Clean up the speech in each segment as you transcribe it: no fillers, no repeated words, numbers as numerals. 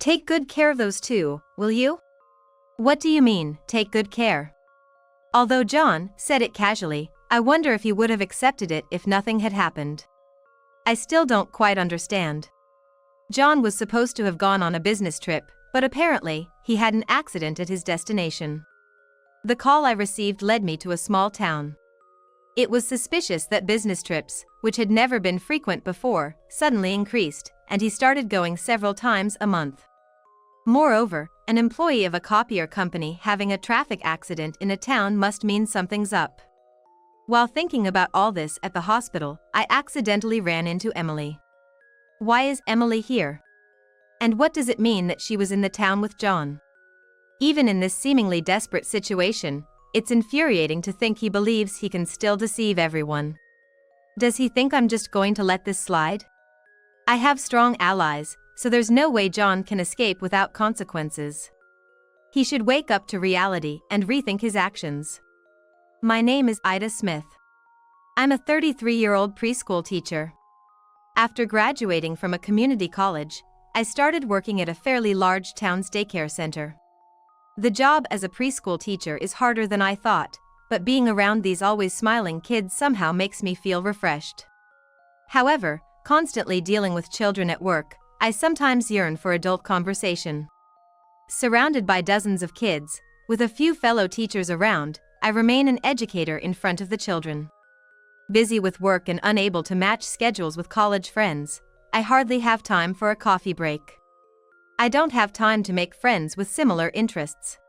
Take good care of those two, will you? What do you mean, take good care? Although John said it casually, I wonder if he would have accepted it if nothing had happened. I still don't quite understand. John was supposed to have gone on a business trip, but apparently, he had an accident at his destination. The call I received led me to a small town. It was suspicious that business trips, which had never been frequent before, suddenly increased, and he started going several times a month. Moreover, an employee of a copier company having a traffic accident in a town must mean something's up. While thinking about all this at the hospital, I accidentally ran into Emily. Why is Emily here? And what does it mean that she was in the town with John? Even in this seemingly desperate situation, it's infuriating to think he believes he can still deceive everyone. Does he think I'm just going to let this slide? I have strong allies, so there's no way John can escape without consequences. He should wake up to reality and rethink his actions. My name is Aita Smith. I'm a 33-year-old preschool teacher. After graduating from a community college, I started working at a fairly large town's daycare center. The job as a preschool teacher is harder than I thought, but being around these always smiling kids somehow makes me feel refreshed. However, constantly dealing with children at work, I sometimes yearn for adult conversation. Surrounded by dozens of kids, with a few fellow teachers around, I remain an educator in front of the children. Busy with work and unable to match schedules with college friends, I hardly have time for a coffee break. I don't have time to make friends with similar interests.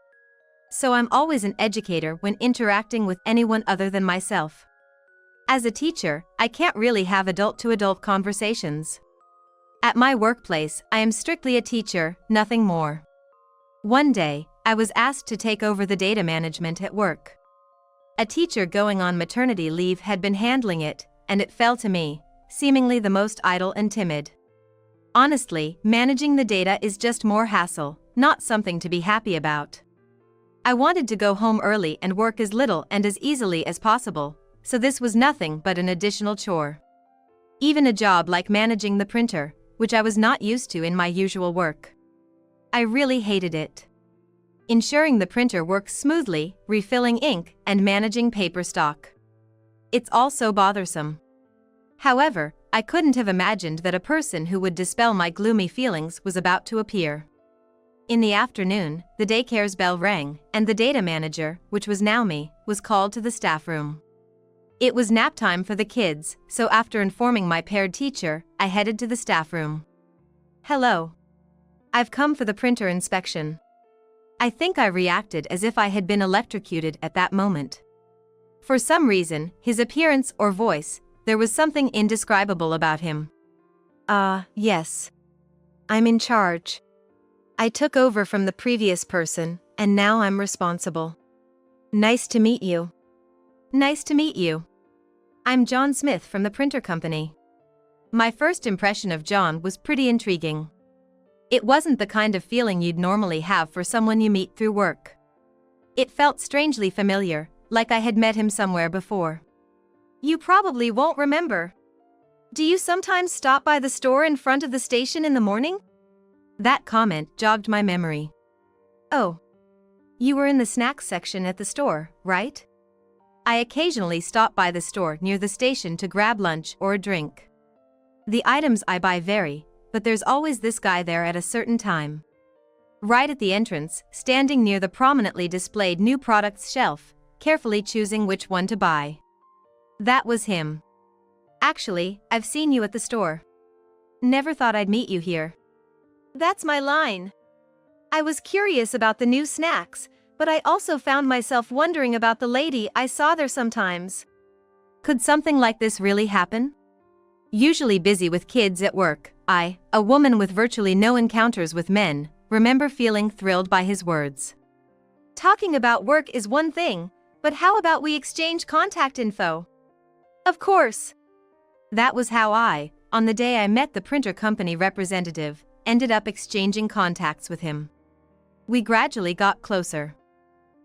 So I'm always an educator when interacting with anyone other than myself. As a teacher, I can't really have adult-to-adult conversations. At my workplace, I am strictly a teacher, nothing more. One day, I was asked to take over the data management at work. A teacher going on maternity leave had been handling it, and it fell to me, seemingly the most idle and timid. Honestly, managing the data is just more hassle, not something to be happy about. I wanted to go home early and work as little and as easily as possible, so this was nothing but an additional chore. Even a job like managing the printer, which I was not used to in my usual work. I really hated it. Ensuring the printer works smoothly, refilling ink, and managing paper stock. It's all so bothersome. However, I couldn't have imagined that a person who would dispel my gloomy feelings was about to appear. In the afternoon, the daycare's bell rang, and the data manager, which was now me, was called to the staff room. It was nap time for the kids, so after informing my paired teacher, I headed to the staff room. Hello. I've come for the printer inspection. I think I reacted as if I had been electrocuted at that moment. For some reason, his appearance or voice, there was something indescribable about him. Yes. I'm in charge. I took over from the previous person, and now I'm responsible. Nice to meet you. Nice to meet you. I'm John Smith from the printer company. My first impression of John was pretty intriguing. It wasn't the kind of feeling you'd normally have for someone you meet through work. It felt strangely familiar, like I had met him somewhere before. You probably won't remember. Do you sometimes stop by the store in front of the station in the morning? That comment jogged my memory. Oh. You were in the snacks section at the store, right? I occasionally stop by the store near the station to grab lunch or a drink. The items I buy vary, but there's always this guy there at a certain time. Right at the entrance, standing near the prominently displayed new products shelf, carefully choosing which one to buy. That was him. Actually, I've seen you at the store. Never thought I'd meet you here. That's my line. I was curious about the new snacks, but I also found myself wondering about the lady I saw there sometimes. Could something like this really happen? Usually busy with kids at work, I, a woman with virtually no encounters with men, remember feeling thrilled by his words. Talking about work is one thing, but how about we exchange contact info? Of course. That was how I, on the day I met the printer company representative, ended up exchanging contacts with him. We gradually got closer,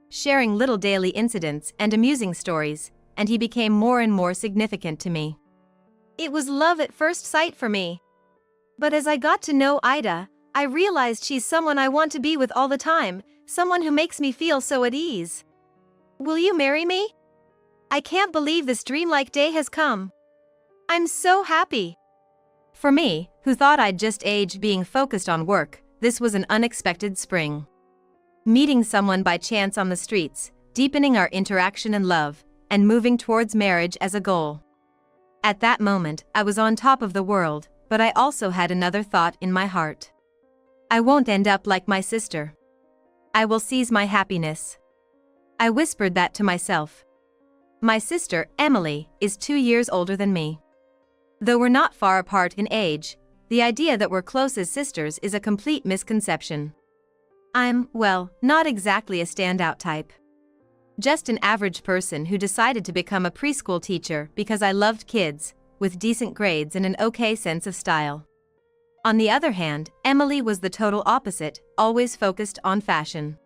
sharing little daily incidents and amusing stories, and he became more and more significant to me. It was love at first sight for me. But as I got to know Aita, I realized she's someone I want to be with all the time, someone who makes me feel so at ease. Will you marry me? I can't believe this dreamlike day has come. I'm so happy. For me, who thought I'd just aged being focused on work, this was an unexpected spring. Meeting someone by chance on the streets, deepening our interaction and love, and moving towards marriage as a goal. At that moment, I was on top of the world, but I also had another thought in my heart. I won't end up like my sister. I will seize my happiness. I whispered that to myself. My sister, Emily, is 2 years older than me. Though we're not far apart in age, the idea that we're close as sisters is a complete misconception. I'm, well, not exactly a standout type. Just an average person who decided to become a preschool teacher because I loved kids, with decent grades and an okay sense of style. On the other hand, Emily was the total opposite, always focused on fashion.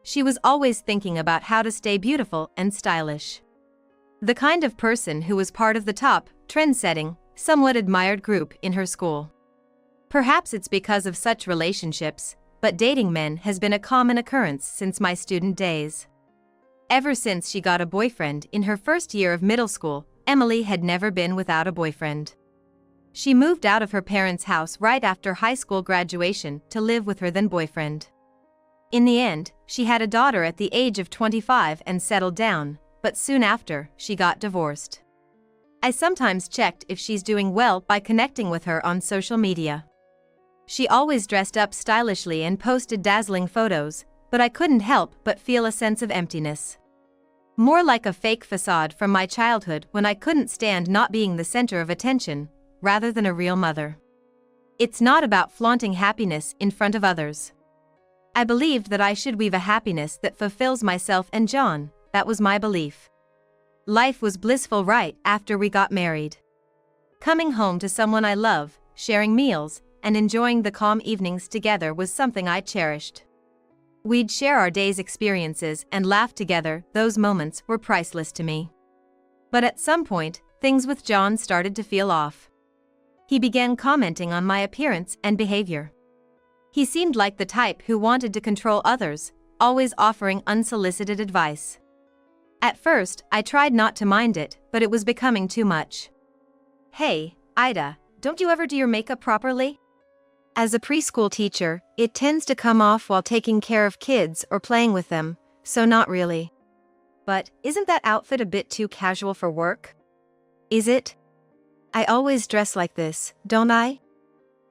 She was always thinking about how to stay beautiful and stylish. The kind of person who was part of the top, trend-setting, somewhat admired group in her school. Perhaps it's because of such relationships, but dating men has been a common occurrence since my student days. Ever since she got a boyfriend in her first year of middle school, Emily had never been without a boyfriend. She moved out of her parents' house right after high school graduation to live with her then boyfriend. In the end, she had a daughter at the age of 25 and settled down, but soon after, she got divorced. I sometimes checked if she's doing well by connecting with her on social media. She always dressed up stylishly and posted dazzling photos, but I couldn't help but feel a sense of emptiness. More like a fake facade from my childhood when I couldn't stand not being the center of attention, rather than a real mother. It's not about flaunting happiness in front of others. I believed that I should weave a happiness that fulfills myself and John, that was my belief. Life was blissful right after we got married. Coming home to someone I love, sharing meals, and enjoying the calm evenings together was something I cherished. We'd share our day's experiences and laugh together, those moments were priceless to me. But at some point, things with John started to feel off. He began commenting on my appearance and behavior. He seemed like the type who wanted to control others, always offering unsolicited advice. At first, I tried not to mind it, but it was becoming too much. Hey, Aita, don't you ever do your makeup properly? As a preschool teacher, it tends to come off while taking care of kids or playing with them, so not really. But isn't that outfit a bit too casual for work? Is it? I always dress like this, don't I?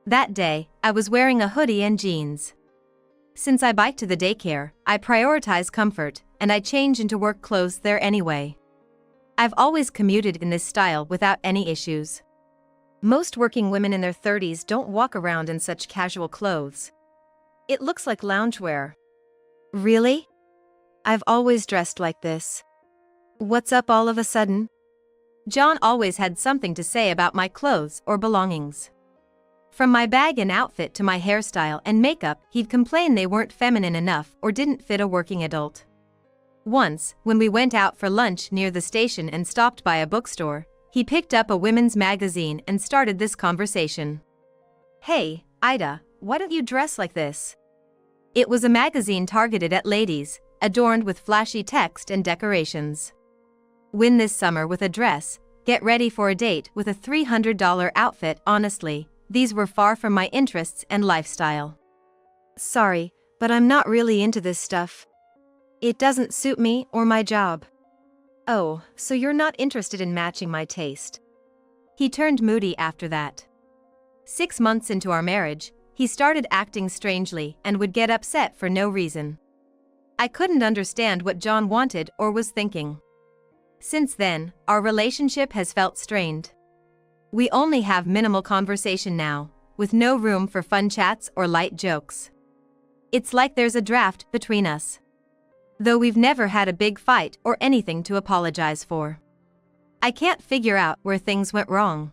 That day, I was wearing a hoodie and jeans. Since I bike to the daycare, I prioritize comfort, and I change into work clothes there anyway. I've always commuted in this style without any issues. Most working women in their 30s don't walk around in such casual clothes. It looks like loungewear. Really? I've always dressed like this. What's up all of a sudden? John always had something to say about my clothes or belongings. From my bag and outfit to my hairstyle and makeup, he'd complain they weren't feminine enough or didn't fit a working adult. Once, when we went out for lunch near the station and stopped by a bookstore, he picked up a women's magazine and started this conversation. Hey, Aita, why don't you dress like this? It was a magazine targeted at ladies, adorned with flashy text and decorations. Win this summer with a dress, get ready for a date with a $300 outfit. Honestly, these were far from my interests and lifestyle. Sorry, but I'm not really into this stuff. It doesn't suit me or my job. Oh, so you're not interested in matching my taste. He turned moody after that. 6 months into our marriage, he started acting strangely and would get upset for no reason. I couldn't understand what John wanted or was thinking. Since then, our relationship has felt strained. We only have minimal conversation now, with no room for fun chats or light jokes. It's like there's a draft between us. Though we've never had a big fight or anything to apologize for. I can't figure out where things went wrong.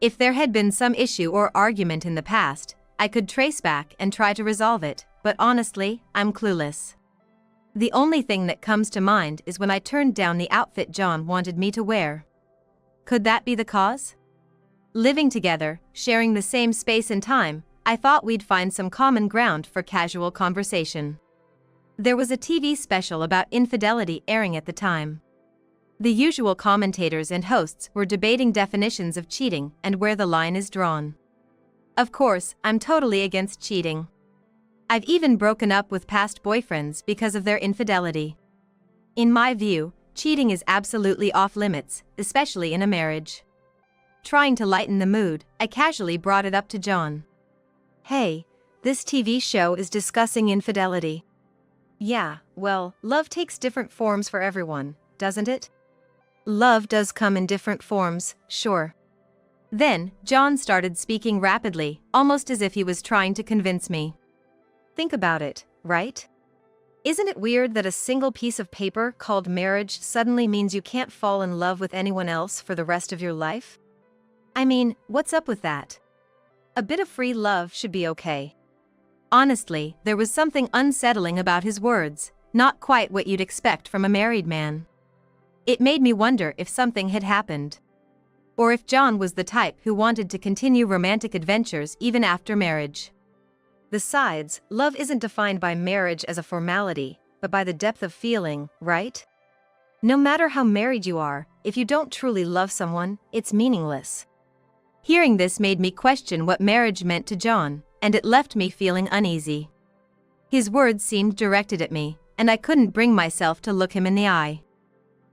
If there had been some issue or argument in the past, I could trace back and try to resolve it, but honestly, I'm clueless. The only thing that comes to mind is when I turned down the outfit John wanted me to wear. Could that be the cause? Living together, sharing the same space and time, I thought we'd find some common ground for casual conversation. There was a TV special about infidelity airing at the time. The usual commentators and hosts were debating definitions of cheating and where the line is drawn. Of course, I'm totally against cheating. I've even broken up with past boyfriends because of their infidelity. In my view, cheating is absolutely off limits, especially in a marriage. Trying to lighten the mood, I casually brought it up to John. Hey, this TV show is discussing infidelity. Yeah, well, love takes different forms for everyone, doesn't it? Love does come in different forms, sure. Then, John started speaking rapidly, almost as if he was trying to convince me. Think about it, right? Isn't it weird that a single piece of paper called marriage suddenly means you can't fall in love with anyone else for the rest of your life? I mean, what's up with that? A bit of free love should be okay. Honestly, there was something unsettling about his words, not quite what you'd expect from a married man. It made me wonder if something had happened. Or if John was the type who wanted to continue romantic adventures even after marriage. Besides, love isn't defined by marriage as a formality, but by the depth of feeling, right? No matter how married you are, if you don't truly love someone, it's meaningless. Hearing this made me question what marriage meant to John, and it left me feeling uneasy. His words seemed directed at me, and I couldn't bring myself to look him in the eye.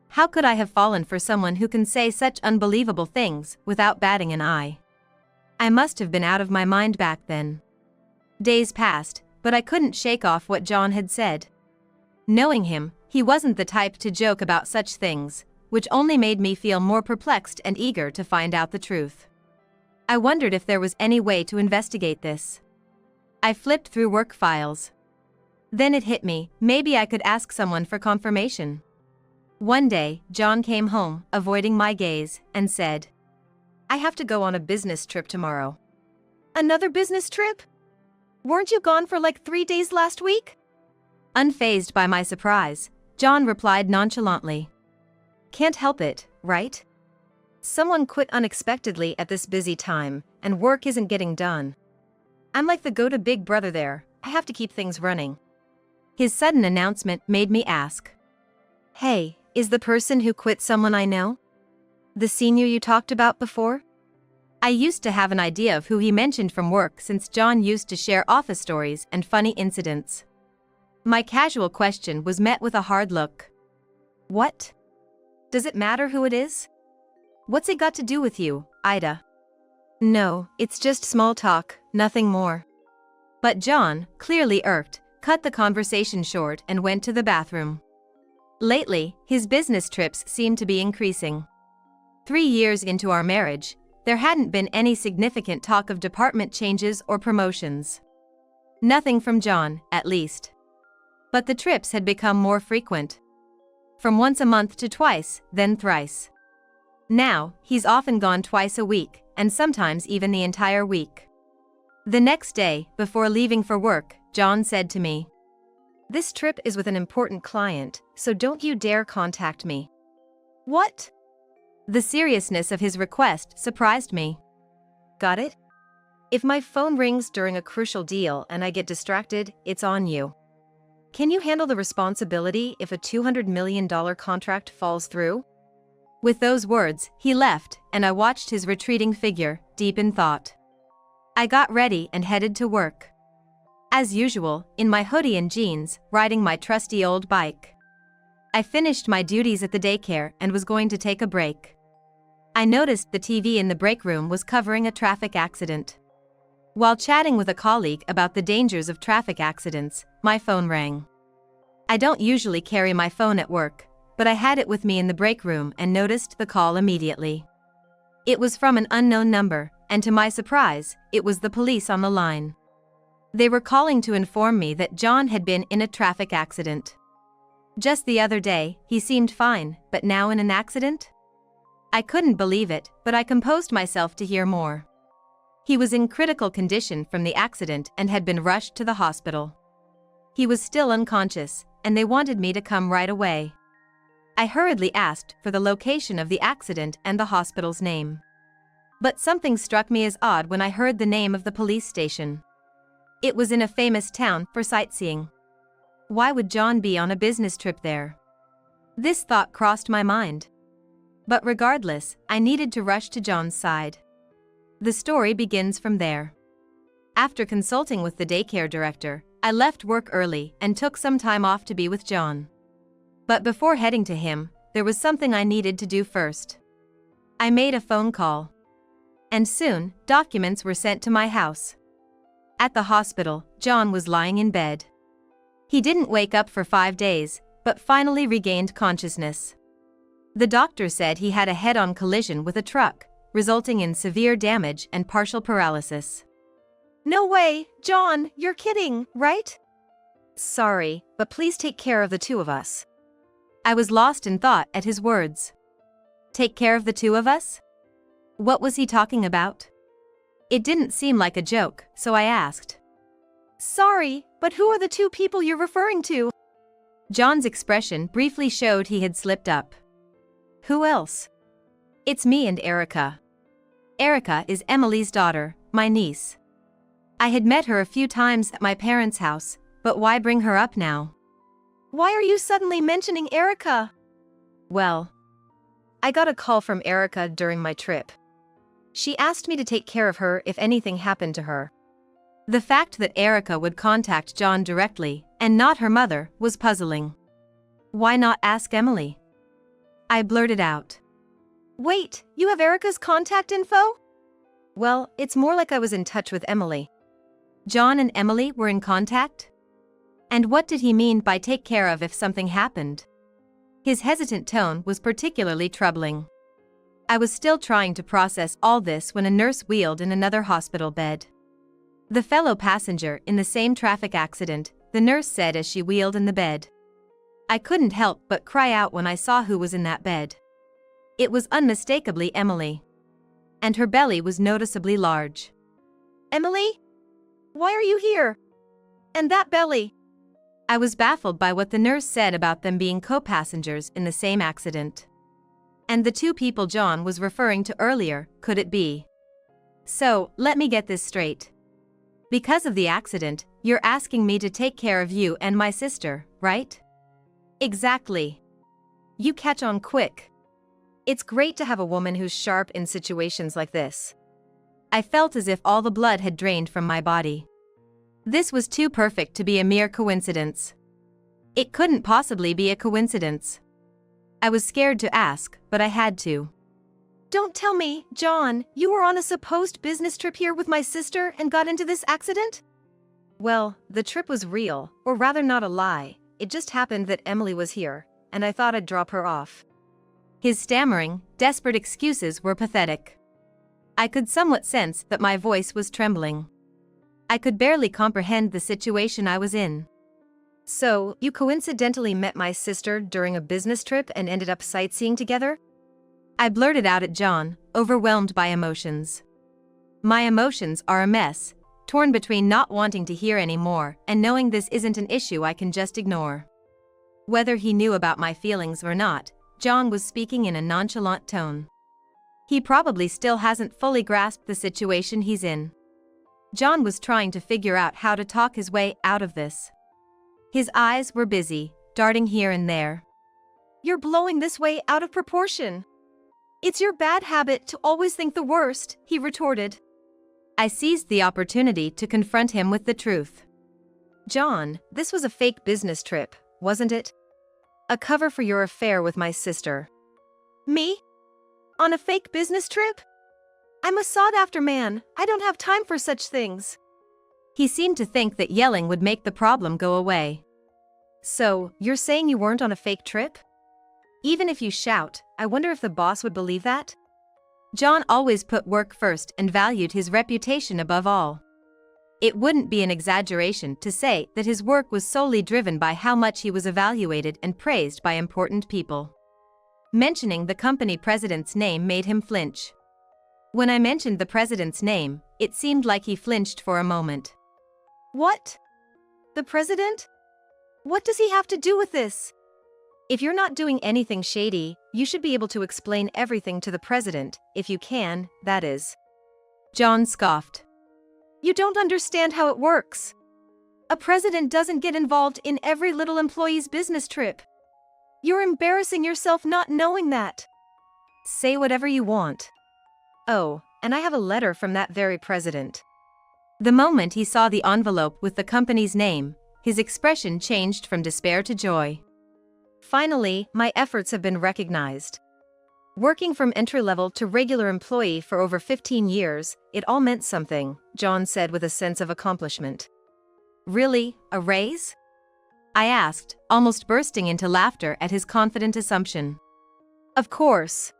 How could I have fallen for someone who can say such unbelievable things without batting an eye? I must have been out of my mind back then. Days passed, but I couldn't shake off what John had said. Knowing him, he wasn't the type to joke about such things, which only made me feel more perplexed and eager to find out the truth. I wondered if there was any way to investigate this. I flipped through work files. Then it hit me, maybe I could ask someone for confirmation. One day, John came home, avoiding my gaze, and said, "I have to go on a business trip tomorrow." "Another business trip? Weren't you gone for like 3 days last week?" Unfazed by my surprise, John replied nonchalantly, "Can't help it, right? Someone quit unexpectedly at this busy time, and work isn't getting done. I'm like the go-to big brother there, I have to keep things running." His sudden announcement made me ask, "Hey, is the person who quit someone I know? The senior you talked about before?" I used to have an idea of who he mentioned from work since John used to share office stories and funny incidents. My casual question was met with a hard look. "What? Does it matter who it is? What's it got to do with you, Aita?" "No, it's just small talk, nothing more." But John, clearly irked, cut the conversation short and went to the bathroom. Lately, his business trips seemed to be increasing. 3 years into our marriage, there hadn't been any significant talk of department changes or promotions. Nothing from John, at least. But the trips had become more frequent. From once a month to twice, then thrice. Now, he's often gone twice a week, and sometimes even the entire week. The next day, before leaving for work, John said to me, "This trip is with an important client, so don't you dare contact me." "What?" The seriousness of his request surprised me. "Got it? If my phone rings during a crucial deal and I get distracted, it's on you. Can you handle the responsibility if a $200 million contract falls through?" With those words, he left, and I watched his retreating figure, deep in thought. I got ready and headed to work. As usual, in my hoodie and jeans, riding my trusty old bike. I finished my duties at the daycare and was going to take a break. I noticed the TV in the break room was covering a traffic accident. While chatting with a colleague about the dangers of traffic accidents, my phone rang. I don't usually carry my phone at work, but I had it with me in the break room and noticed the call immediately. It was from an unknown number, and to my surprise, it was the police on the line. They were calling to inform me that John had been in a traffic accident. Just the other day, he seemed fine, but now in an accident? I couldn't believe it, but I composed myself to hear more. He was in critical condition from the accident and had been rushed to the hospital. He was still unconscious, and they wanted me to come right away. I hurriedly asked for the location of the accident and the hospital's name. But something struck me as odd when I heard the name of the police station. It was in a famous town for sightseeing. Why would John be on a business trip there? This thought crossed my mind. But regardless, I needed to rush to John's side. The story begins from there. After consulting with the daycare director, I left work early and took some time off to be with John. But before heading to him, there was something I needed to do first. I made a phone call. And soon, documents were sent to my house. At the hospital, John was lying in bed. He didn't wake up for 5 days, but finally regained consciousness. The doctor said he had a head-on collision with a truck, resulting in severe damage and partial paralysis. No way, John, you're kidding, right? Sorry, but please take care of the two of us. I was lost in thought at his words. Take care of the two of us? What was he talking about? It didn't seem like a joke, so I asked. Sorry, but who are the two people you're referring to? John's expression briefly showed he had slipped up. Who else? It's me and Erica. Erica is Emily's daughter, my niece. I had met her a few times at my parents' house, but why bring her up now? Why are you suddenly mentioning Erica? Well, I got a call from Erica during my trip. She asked me to take care of her if anything happened to her. The fact that Erica would contact John directly, and not her mother, was puzzling. Why not ask Emily? I blurted out. Wait, you have Erica's contact info? Well, it's more like I was in touch with Emily. John and Emily were in contact? And what did he mean by take care of if something happened? His hesitant tone was particularly troubling. I was still trying to process all this when a nurse wheeled in another hospital bed. The fellow passenger in the same traffic accident, the nurse said as she wheeled in the bed. I couldn't help but cry out when I saw who was in that bed. It was unmistakably Emily. And her belly was noticeably large. Emily? Why are you here? And that belly? I was baffled by what the nurse said about them being co-passengers in the same accident. And the two people John was referring to earlier, could it be? So, let me get this straight. Because of the accident, you're asking me to take care of you and my sister, right? Exactly. You catch on quick. It's great to have a woman who's sharp in situations like this. I felt as if all the blood had drained from my body. This was too perfect to be a mere coincidence. It couldn't possibly be a coincidence. I was scared to ask, but I had to. Don't tell me, John, you were on a supposed business trip here with my sister and got into this accident? Well, the trip was real, or rather not a lie. It just happened that Emily was here, and I thought I'd drop her off. His stammering, desperate excuses were pathetic. I could somewhat sense that my voice was trembling. I could barely comprehend the situation I was in. So, you coincidentally met my sister during a business trip and ended up sightseeing together? I blurted out at John, overwhelmed by emotions. My emotions are a mess, torn between not wanting to hear any more and knowing this isn't an issue I can just ignore. Whether he knew about my feelings or not, John was speaking in a nonchalant tone. He probably still hasn't fully grasped the situation he's in. John was trying to figure out how to talk his way out of this. His eyes were busy, darting here and there. You're blowing this way out of proportion. It's your bad habit to always think the worst, he retorted. I seized the opportunity to confront him with the truth. John, this was a fake business trip, wasn't it? A cover for your affair with my sister. Me? On a fake business trip? I'm a sought-after man, I don't have time for such things. He seemed to think that yelling would make the problem go away. So, you're saying you weren't on a fake trip? Even if you shout, I wonder if the boss would believe that? John always put work first and valued his reputation above all. It wouldn't be an exaggeration to say that his work was solely driven by how much he was evaluated and praised by important people. Mentioning the company president's name made him flinch. When I mentioned the president's name, it seemed like he flinched for a moment. What? The president? What does he have to do with this? If you're not doing anything shady, you should be able to explain everything to the president, if you can, that is. John scoffed. You don't understand how it works. A president doesn't get involved in every little employee's business trip. You're embarrassing yourself not knowing that. Say whatever you want. Oh, and I have a letter from that very president. The moment he saw the envelope with the company's name, his expression changed from despair to joy. Finally, my efforts have been recognized. Working from entry-level to regular employee for over 15 years, it all meant something, John said with a sense of accomplishment. Really, a raise? I asked, almost bursting into laughter at his confident assumption. Of course.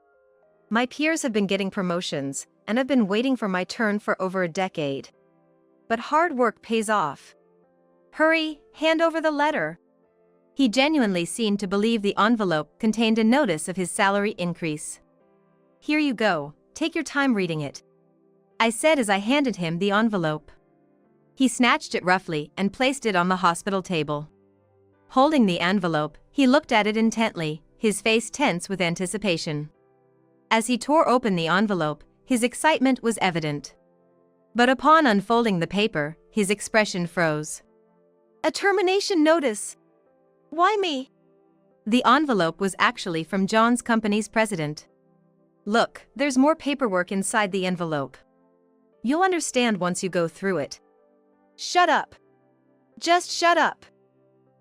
My peers have been getting promotions, and I've been waiting for my turn for over a decade. But hard work pays off. Hurry, hand over the letter. He genuinely seemed to believe the envelope contained a notice of his salary increase. Here you go, take your time reading it, I said as I handed him the envelope. He snatched it roughly and placed it on the hospital table. Holding the envelope, he looked at it intently, his face tense with anticipation. As he tore open the envelope, his excitement was evident. But upon unfolding the paper, his expression froze. A termination notice. Why me? The envelope was actually from John's company's president. Look, there's more paperwork inside the envelope. You'll understand once you go through it. Shut up. Just shut up.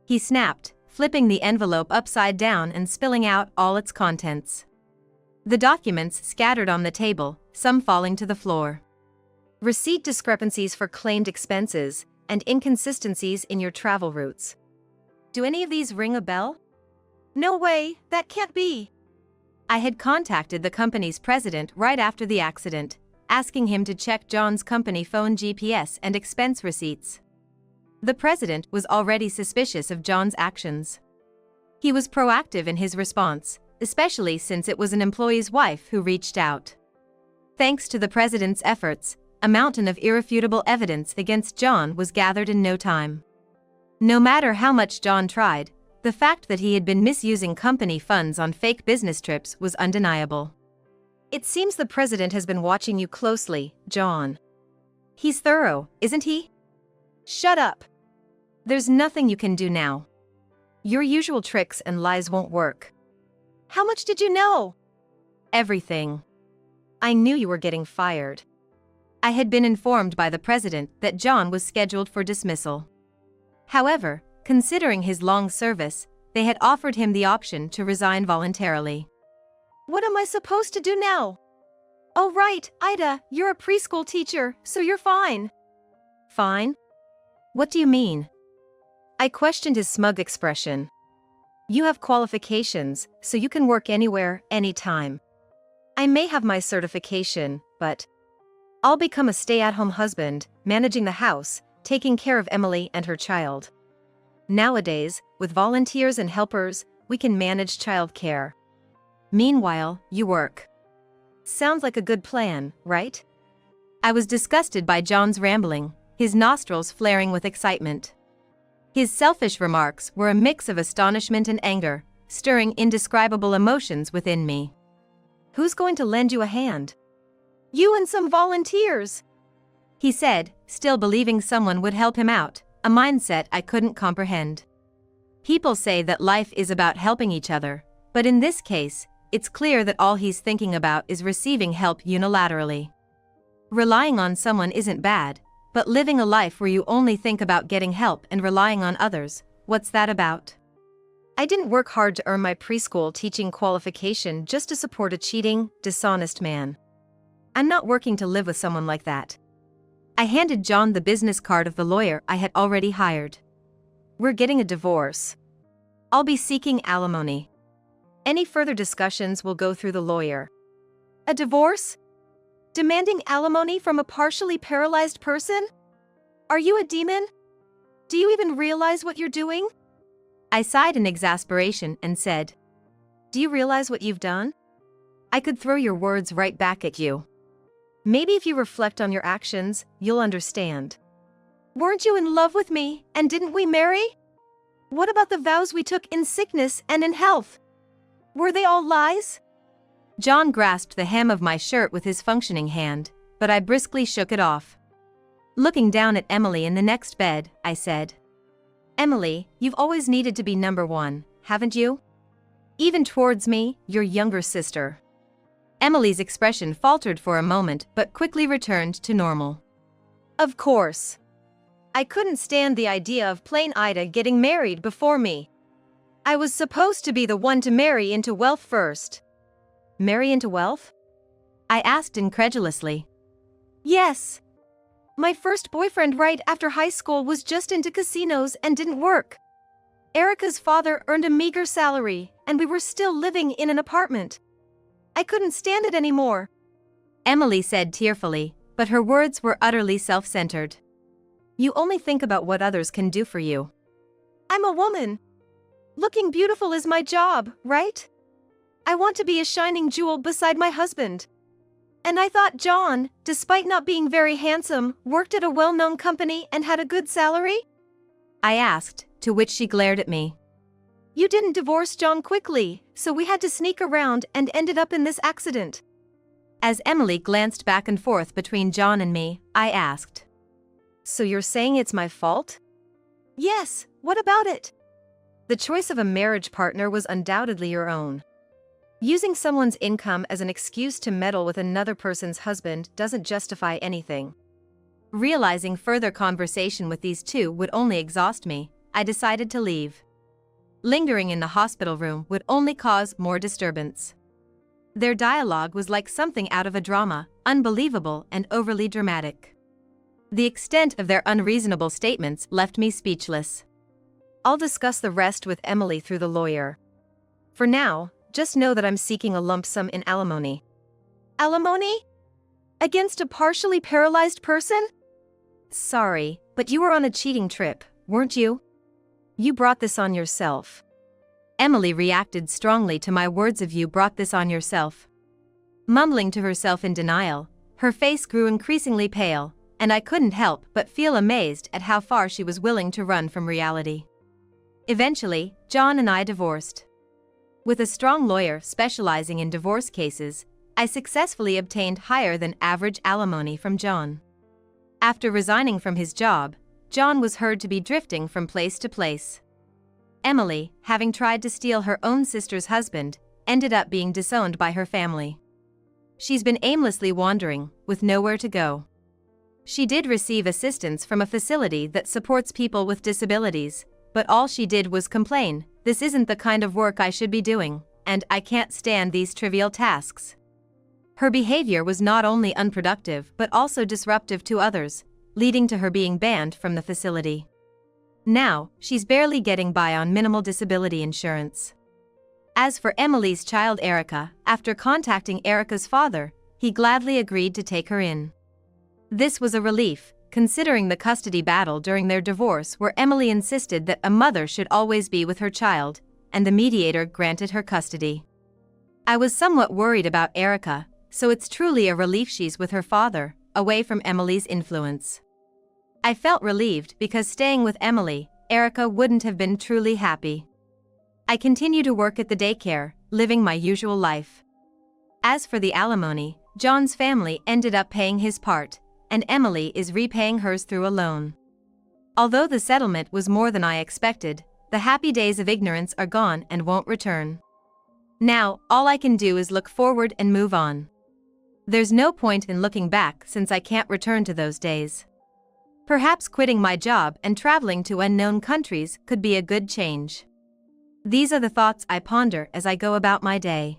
He snapped, flipping the envelope upside down and spilling out all its contents. The documents scattered on the table, some falling to the floor. Receipt discrepancies for claimed expenses, and inconsistencies in your travel routes. Do any of these ring a bell? No way, that can't be. I had contacted the company's president right after the accident, asking him to check John's company phone GPS and expense receipts. The president was already suspicious of John's actions. He was proactive in his response, especially since it was an employee's wife who reached out. Thanks to the president's efforts, a mountain of irrefutable evidence against John was gathered in no time. No matter how much John tried, the fact that he had been misusing company funds on fake business trips was undeniable. It seems the president has been watching you closely, John. He's thorough, isn't he? Shut up. There's nothing you can do now. Your usual tricks and lies won't work. How much did you know? Everything. I knew you were getting fired. I had been informed by the president that John was scheduled for dismissal. However, considering his long service, they had offered him the option to resign voluntarily. What am I supposed to do now? Oh right, Aita, you're a preschool teacher, so you're fine. Fine? What do you mean? I questioned his smug expression. You have qualifications, so you can work anywhere, anytime. I may have my certification, but I'll become a stay-at-home husband, managing the house, taking care of Emily and her child. Nowadays, with volunteers and helpers, we can manage childcare. Meanwhile, you work. Sounds like a good plan, right? I was disgusted by John's rambling, his nostrils flaring with excitement. His selfish remarks were a mix of astonishment and anger, stirring indescribable emotions within me. Who's going to lend you a hand? You and some volunteers, he said, still believing someone would help him out, a mindset I couldn't comprehend. People say that life is about helping each other, but in this case, it's clear that all he's thinking about is receiving help unilaterally. Relying on someone isn't bad, but living a life where you only think about getting help and relying on others, what's that about? I didn't work hard to earn my preschool teaching qualification just to support a cheating, dishonest man. I'm not working to live with someone like that. I handed John the business card of the lawyer I had already hired. We're getting a divorce. I'll be seeking alimony. Any further discussions will go through the lawyer. A divorce? Demanding alimony from a partially paralyzed person? Are you a demon? Do you even realize what you're doing? I sighed in exasperation and said, Do you realize what you've done? I could throw your words right back at you. Maybe if you reflect on your actions, you'll understand. Weren't you in love with me, and didn't we marry? What about the vows we took in sickness and in health? Were they all lies? John grasped the hem of my shirt with his functioning hand, but I briskly shook it off. Looking down at Emily in the next bed, I said. Emily, you've always needed to be number one, haven't you? Even towards me, your younger sister. Emily's expression faltered for a moment but quickly returned to normal. Of course. I couldn't stand the idea of plain Aita getting married before me. I was supposed to be the one to marry into wealth first. Marry into wealth? I asked incredulously. Yes. My first boyfriend right after high school was just into casinos and didn't work. Erica's father earned a meager salary, and we were still living in an apartment. I couldn't stand it anymore. Emily said tearfully, but her words were utterly self-centered. You only think about what others can do for you. I'm a woman. Looking beautiful is my job, right? I want to be a shining jewel beside my husband. And I thought John, despite not being very handsome, worked at a well-known company and had a good salary? I asked, to which she glared at me. You didn't divorce John quickly, so we had to sneak around and ended up in this accident. As Emily glanced back and forth between John and me, I asked. So you're saying it's my fault? Yes, what about it? The choice of a marriage partner was undoubtedly your own. Using someone's income as an excuse to meddle with another person's husband doesn't justify anything. Realizing further conversation with these two would only exhaust me, I decided to leave. Lingering in the hospital room would only cause more disturbance. Their dialogue was like something out of a drama, unbelievable and overly dramatic. The extent of their unreasonable statements left me speechless. I'll discuss the rest with Emily through the lawyer. For now, just know that I'm seeking a lump sum in alimony. Alimony? Against a partially paralyzed person? Sorry, but you were on a cheating trip, weren't you? You brought this on yourself. Emily reacted strongly to my words of "you brought this on yourself." Mumbling to herself in denial, her face grew increasingly pale, and I couldn't help but feel amazed at how far she was willing to run from reality. Eventually, John and I divorced. With a strong lawyer specializing in divorce cases, I successfully obtained higher than average alimony from John. After resigning from his job, John was heard to be drifting from place to place. Emily, having tried to steal her own sister's husband, ended up being disowned by her family. She's been aimlessly wandering, with nowhere to go. She did receive assistance from a facility that supports people with disabilities, but all she did was complain, "This isn't the kind of work I should be doing, and I can't stand these trivial tasks." Her behavior was not only unproductive but also disruptive to others, leading to her being banned from the facility. Now, she's barely getting by on minimal disability insurance. As for Emily's child Erica, after contacting Erica's father, he gladly agreed to take her in. This was a relief, considering the custody battle during their divorce where Emily insisted that a mother should always be with her child, and the mediator granted her custody. I was somewhat worried about Erica, so it's truly a relief she's with her father, away from Emily's influence. I felt relieved because staying with Emily, Erica wouldn't have been truly happy. I continue to work at the daycare, living my usual life. As for the alimony, John's family ended up paying his part, and Emily is repaying hers through a loan. Although the settlement was more than I expected, the happy days of ignorance are gone and won't return. Now, all I can do is look forward and move on. There's no point in looking back since I can't return to those days. Perhaps quitting my job and traveling to unknown countries could be a good change. These are the thoughts I ponder as I go about my day.